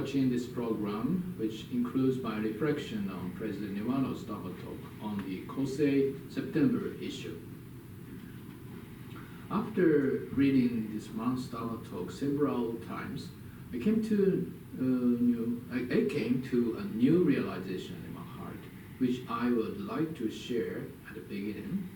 watching this program, which includes my reflection on President Iwano's Dharma talk on the Kosei September issue. After reading this month's Dharma talk several times, I came to a new realization in my heart, which I would like to share at the beginning.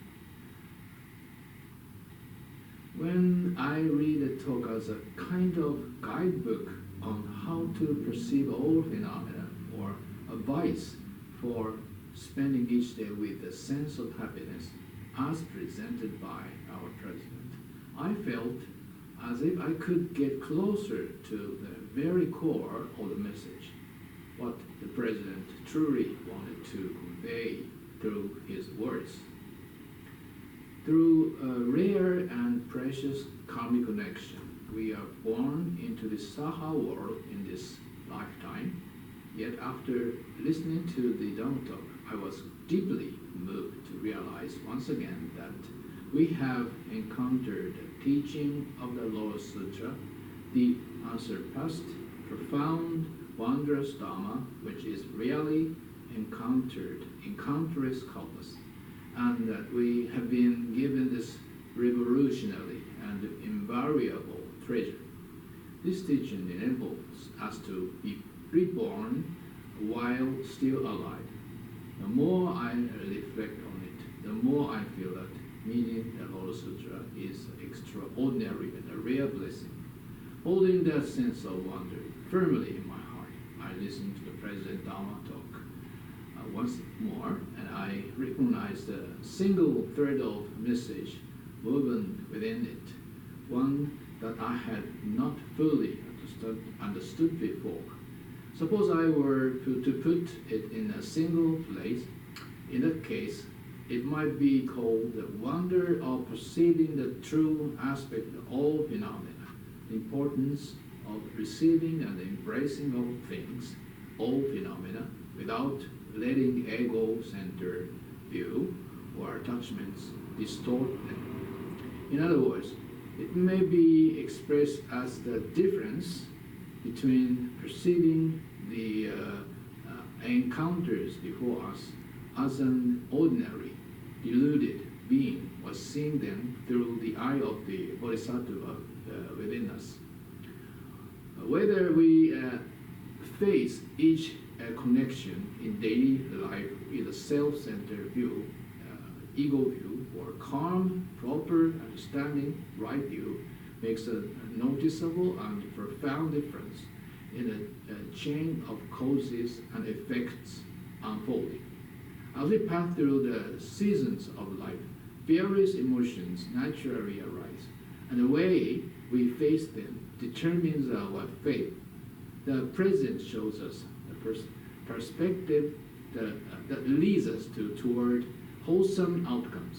When I read the talk as a kind of guidebook on how to perceive all phenomena or advice for spending each day with a sense of happiness as presented by our president, I felt as if I could get closer to the very core of the message, what the president truly wanted to convey through his words. Through a rare and precious karmic connection, we are born into the Saha world in this lifetime. Yet after listening to the Dharma talk, I was deeply moved to realize once again that we have encountered the teaching of the Lotus Sutra, the unsurpassed, profound, wondrous Dharma, which is really encountered in countless couples, and that we have been given this revolutionary and invariable treasure. This teaching enables us to be reborn while still alive. The more I reflect on it, the more I feel that meaning the Lotus Sutra is extraordinary and a rare blessing. Holding that sense of wonder firmly in my heart, I listened to the President Dharma talk once more, and I recognized a single thread of message woven within it, one that I had not fully understood before. Suppose I were to put it in a single place. In that case, it might be called the wonder of perceiving the true aspect of all phenomena, the importance of receiving and embracing all things, all phenomena, without letting ego-centered view or attachments distort them. In other words, it may be expressed as the difference between perceiving the encounters before us as an ordinary, deluded being was seeing them through the eye of the Bodhisattva within us. Whether we face each connection in daily life with a self-centered view, ego view, or calm, proper understanding, right view, makes a noticeable and profound difference in a chain of causes and effects unfolding. As we pass through the seasons of life, various emotions naturally arise, and the way we face them determines our fate. The present shows us the perspective that leads us toward wholesome outcomes.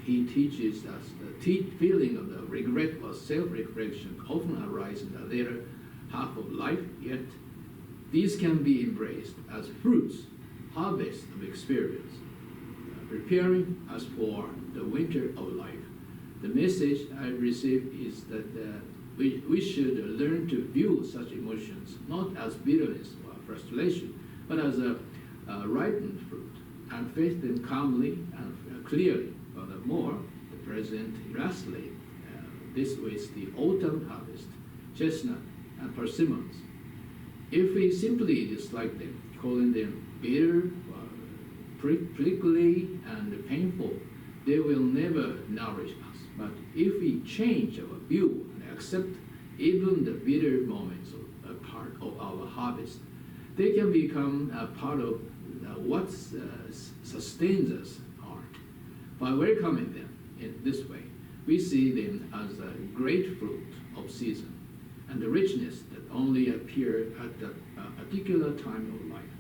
He teaches us the feeling of the regret or self-reflection often arise in the later half of life, yet these can be embraced as fruits, harvest of experience, preparing us for the winter of life. The message I received is that we should learn to view such emotions not as bitterness or frustration, but as a ripened fruit, and face them calmly and clearly. Furthermore, the President illustrates this with the autumn harvest, chestnut, and persimmons. If we simply dislike them, calling them bitter, prickly, and painful, they will never nourish us. But if we change our view and accept even the bitter moments of a part of our harvest, they can become a part of what sustains us art. By welcoming them in this way, we see them as a great fruit of season and the richness that only appear at a particular time of life.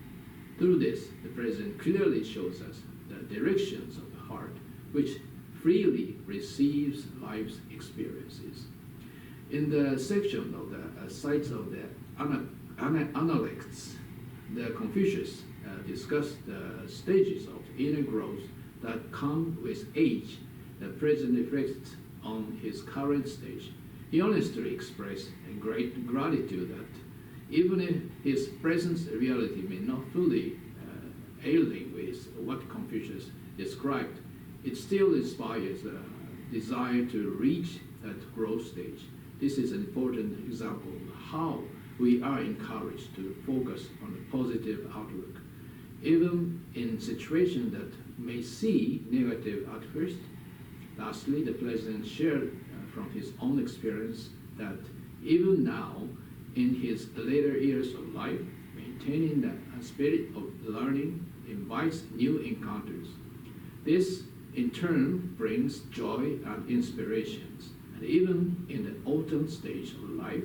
Through this, the President clearly shows us the directions of the heart, which freely receives life's experiences. In the section of the sites of the Analects, the Confucius discussed the stages of inner growth that come with age. The President reflects on his current stage. He honestly expressed a great gratitude that Even if his present reality may not fully align with what Confucius described, it still inspires a desire to reach that growth stage. This is an important example of how we are encouraged to focus on a positive outlook. Even in situations that may seem negative at first. Lastly, the president shared from his own experience that even now, in his later years of life, maintaining the spirit of learning invites new encounters. This, in turn, brings joy and inspirations. And even in the autumn stage of life,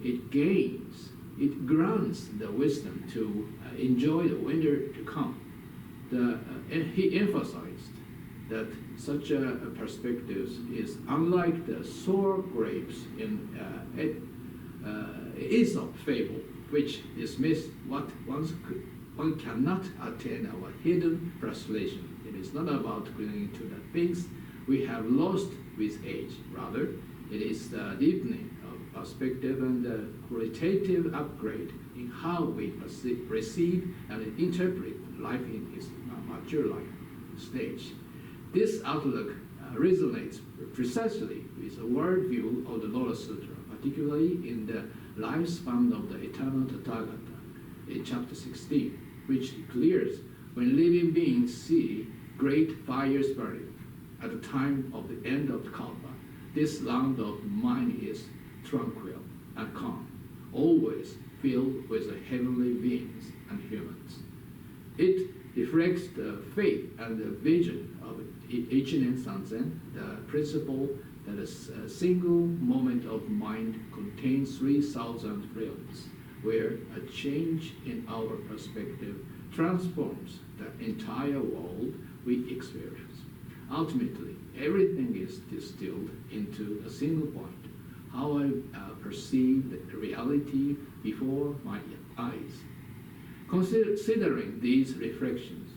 it grants the wisdom to enjoy the winter to come. He emphasized that such a perspective is unlike the sour grapes in Aesop fable, which dismiss what one cannot attain our hidden frustration. It is not about clinging to the things we have lost with age. Rather, it is the deepening of perspective and the qualitative upgrade in how we receive and interpret life in its mature life stage. This outlook resonates precisely with the worldview of the Lotus Sutra, particularly in the lifespan of the eternal Tathagata in chapter 16, which declares when living beings see great fires burning at the time of the end of the Kalpa, this land of mind is tranquil and calm, always filled with the heavenly beings and humans. It reflects the faith and the vision of Ichinen Sanzen, the principle that a single moment of mind contains 3,000 realms, where a change in our perspective transforms the entire world we experience. Ultimately, everything is distilled into a single point: how I perceive the reality before my eyes. Considering these reflections,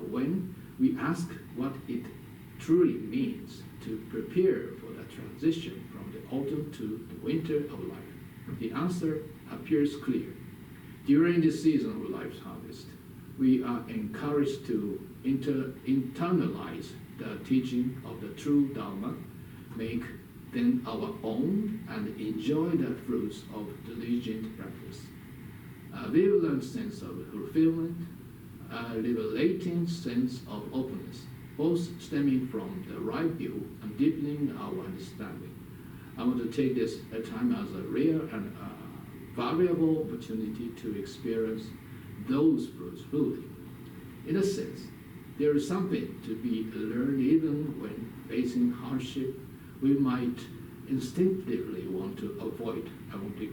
when we ask what it truly means to prepare for the transition from the autumn to the winter of life, the answer appears clear. During this season of life's harvest, we are encouraged to internalize the teaching of the true Dharma, make them our own, and enjoy the fruits of diligent practice. A vigilant sense of fulfillment, a liberating sense of openness, both stemming from the right view and deepening our understanding. I want to take this time as a rare and valuable opportunity to experience those fruits fully. In a sense, there is something to be learned even when facing hardship we might instinctively want to avoid. I want to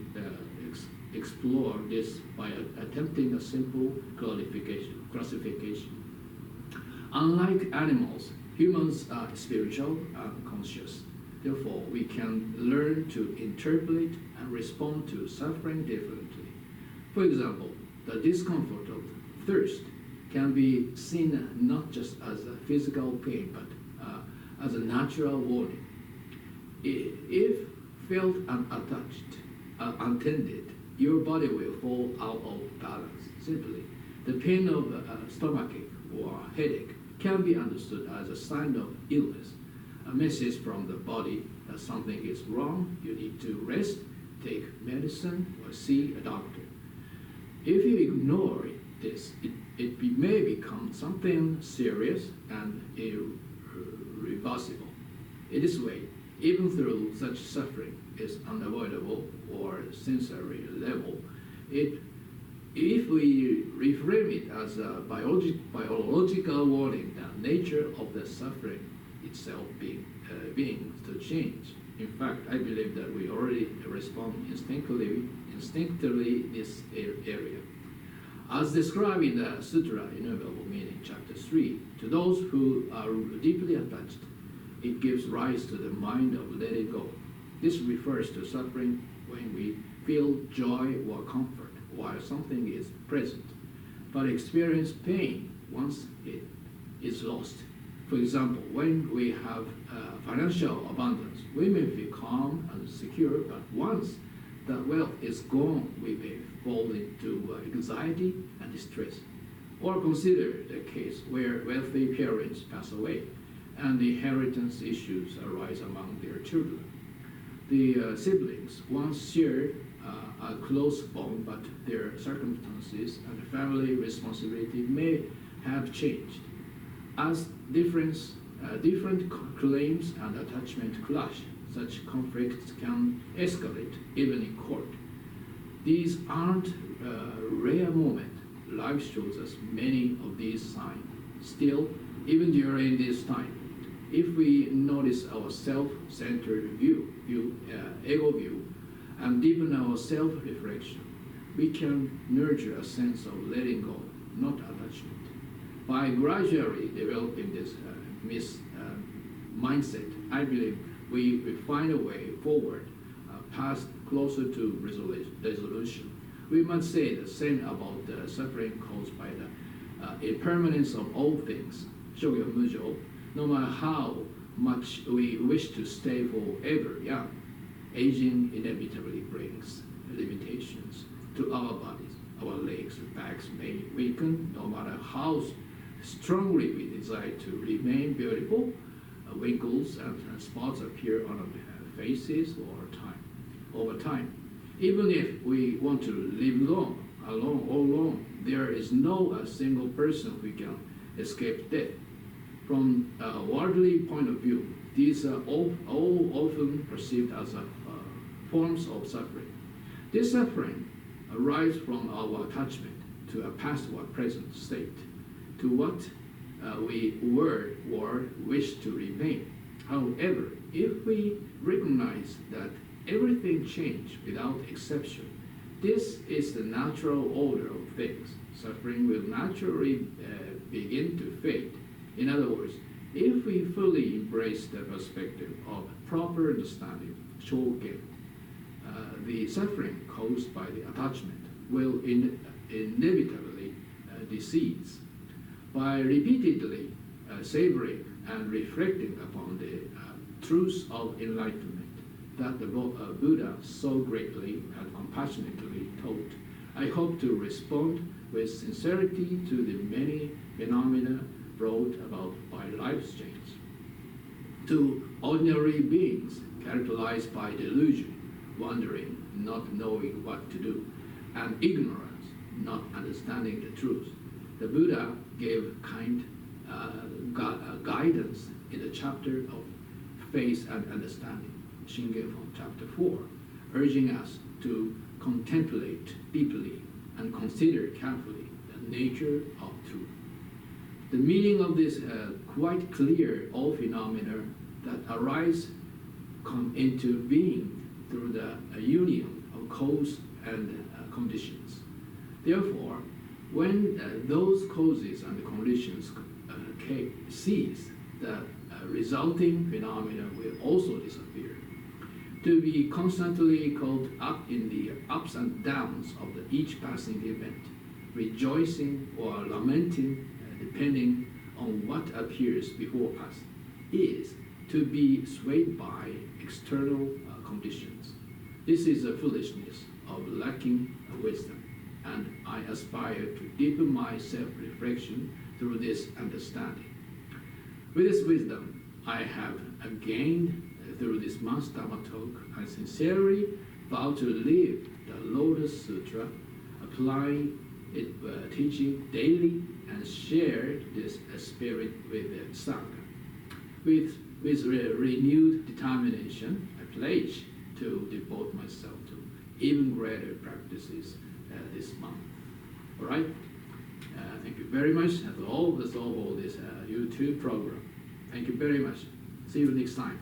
explore this by attempting a simple classification. Unlike animals, humans are spiritual and conscious. Therefore, we can learn to interpret and respond to suffering differently. For example, the discomfort of thirst can be seen not just as a physical pain, but as a natural warning. If felt unattached, untended, your body will fall out of balance. Simply, the pain of a stomachache or headache can be understood as a sign of illness, a message from the body that something is wrong, you need to rest, take medicine, or see a doctor. If you ignore this, it may become something serious and irreversible. In this way, even though such suffering is unavoidable or sensory level, if we reframe it as a biological warning, the nature of the suffering itself being to change. In fact, I believe that we already respond instinctively this area. As described in the Sutra Innumerable Meaning, Chapter 3, to those who are deeply attached, it gives rise to the mind of letting go. This refers to suffering when we feel joy or comfort while something is present, but experience pain once it is lost. For example, when we have financial abundance, we may feel calm and secure, but once that wealth is gone, we may fall into anxiety and distress. Or consider the case where wealthy parents pass away and inheritance issues arise among their children. The siblings once shared a close bond, but their circumstances and family responsibility may have changed. As different claims and attachment clash, such conflicts can escalate even in court. These aren't rare moments. Life shows us many of these signs. Still, even during this time, if we notice our self-centered ego view, and deepen our self-reflection, we can nurture a sense of letting go, not attachment. By gradually developing this mindset, I believe we will find a way forward, path closer to resolution. We must say the same about the suffering caused by the impermanence of all things, Shogyo Mujo. No matter how much we wish to stay forever young, aging inevitably brings limitations to our bodies. Our legs and backs may weaken, no matter how strongly we desire to remain beautiful. Wrinkles and spots appear on our faces over time. Even if we want to live long, there is no single person who can escape death. From a worldly point of view, these are all often perceived as forms of suffering. This suffering arises from our attachment to a past or present state, to what we were or wish to remain. However, if we recognize that everything changes without exception, this is the natural order of things. Suffering will naturally begin to fade. In other words, if we fully embrace the perspective of proper understanding, shogen, the suffering caused by the attachment will inevitably decease. By repeatedly savoring and reflecting upon the truths of enlightenment that the Buddha so greatly and compassionately taught, I hope to respond with sincerity to the many phenomena brought about by life's change. To ordinary beings characterized by delusion, wandering, not knowing what to do, and ignorance, not understanding the truth, the Buddha gave kind guidance in the chapter of faith and understanding, Shingen from chapter 4, urging us to contemplate deeply and consider carefully the nature of truth. The meaning of this quite clear. All phenomena that arise come into being through the union of cause and conditions. Therefore, when those causes and conditions cease, the resulting phenomena will also disappear. To be constantly caught up in the ups and downs of each passing event, rejoicing or lamenting depending on what appears before us, is to be swayed by external conditions. This is a foolishness of lacking wisdom, and I aspire to deepen my self-reflection through this understanding. With this wisdom I have gained through this month's Dhamma talk, I sincerely vow to live the Lotus Sutra, applying its teaching daily, and share this spirit with the Sangha. With renewed determination, I pledge to devote myself to even greater practices this month. All right? Thank you very much. That's all for this YouTube program. Thank you very much. See you next time.